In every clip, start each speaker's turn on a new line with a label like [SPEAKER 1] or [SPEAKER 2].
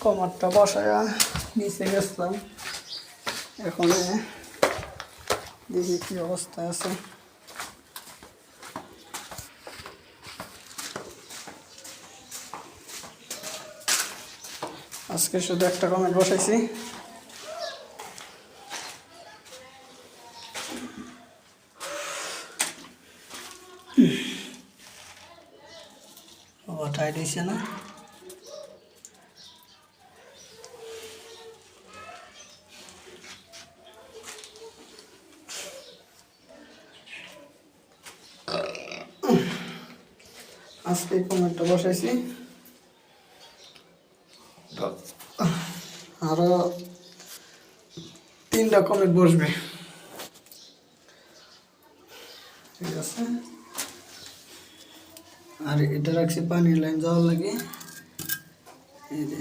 [SPEAKER 1] কমারটা বসায়া নিচে গেছিলাম, এখন দেখি কি অবস্থা আছে। আজকে শুধু একটা কমেন্ট বসাইছি, টাইট হয়েছে না? আজকে কমেন্টটা বসাইছি, আরো 3টা কমেন্ট বসবে, ঠিক আছে। আর এটা রাখছি পানির লাইন যাওয়ার লাগে, এই যে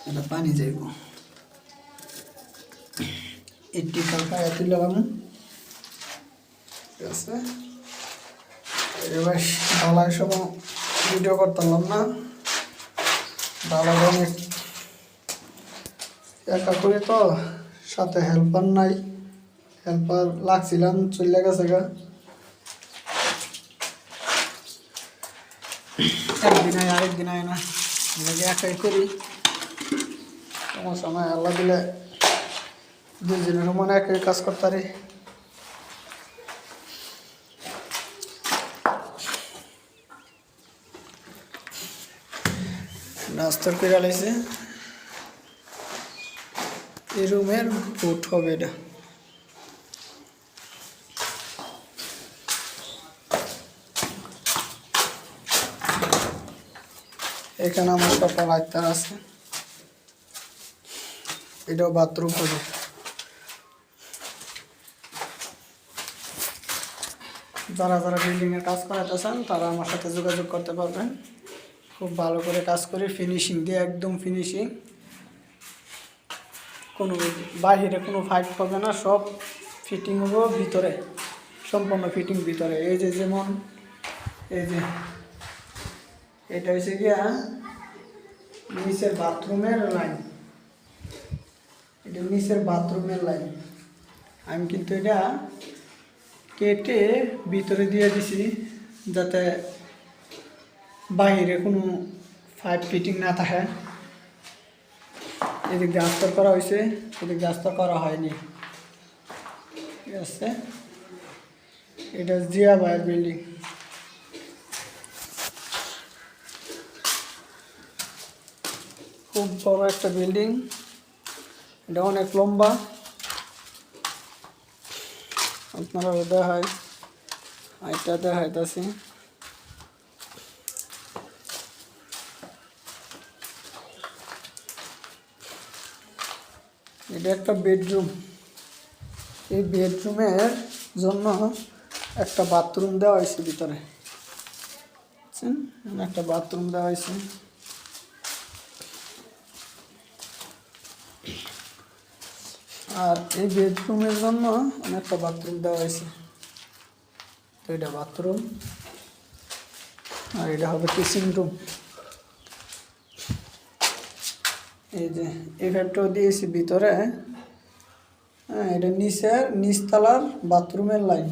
[SPEAKER 1] এটা পানি যাইব, 80 টাকা এত লাগাম, ঠিক আছে। এবার ডালায় সময় ভিডিও করতাম না, ডালায় অনেক একা করি তো, সাথে হেল্পার নাই, হেল্পার লাগছিলাম চলে গেছে গা, একদিন আয় আরেকদিন আয় না, লাগে একাই করি, সমস্যা নয়। আল্লাহ দিলে 2 দিনের মনে একাই কাজ করতে পারি। নাস্তার করে লাইছে, এই রুমের বুট হবে এটা। এখানে আমার সব লাইটার আছে, এটাও বাথরুম হবে। যারা যারা বিল্ডিংয়ের কাজ করাতেছেন তারা আমার সাথে যোগাযোগ করতে পারবেন, খুব ভালো করে কাজ করি, ফিনিশিং দিয়ে একদম ফিনিশিং, কোনো বাইরে কোনো ফাইট হবে না, সব ফিটিং হবো ভিতরে, সম্পূর্ণ ফিটিং ভিতরে। এই যে যেমন এই যে এটা হচ্ছে গিয়া নিচের বাথরুমের লাইন, এটা নিচের বাথরুমের লাইন, আমি কিন্তু এটা কেটে ভিতরে দিয়ে দিছি যাতে বাইরে কোনো পাইপ ফিটিং না থাকে। এদিক দিয়ে আস্তর করা হয়েছে, এদিক দিয়ে আস্তর করা হয়নি, ঠিক আছে। এটা জিয়া ভাইয়ের বিল্ডিং, খুব বড় একটা বিল্ডিং, এটা অনেক লম্বা, আপনারা দেখায় এটা দেখাইতেছি। এটা একটা বেডরুম, এই বেডরুমের জন্য একটা বাথরুম দেওয়া হয়েছে ভিতরে, একটা বাথরুম দেওয়া হয়েছে। আর এই বেডরুমের জন্য অনেকটা বাথরুম দেওয়া হয়েছে, তো এটা বাথরুম, আর এটা হবে কিচিং রুম। এই যে এই ফ্যাটটাও দিয়েছি ভিতরে, হ্যাঁ, এটা নিচতলার বাথরুমের লাইন,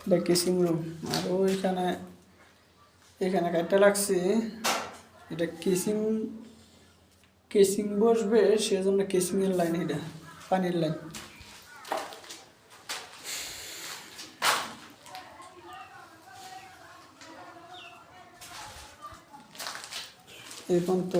[SPEAKER 1] এটা কিচিং রুম। আর ওইখানে এখানে কাটটা লাগছে, এটা কেসিং বসবে, সেজন্য কেসিংয়ের লাইন, এটা পানির লাইন। এই পর্যন্ত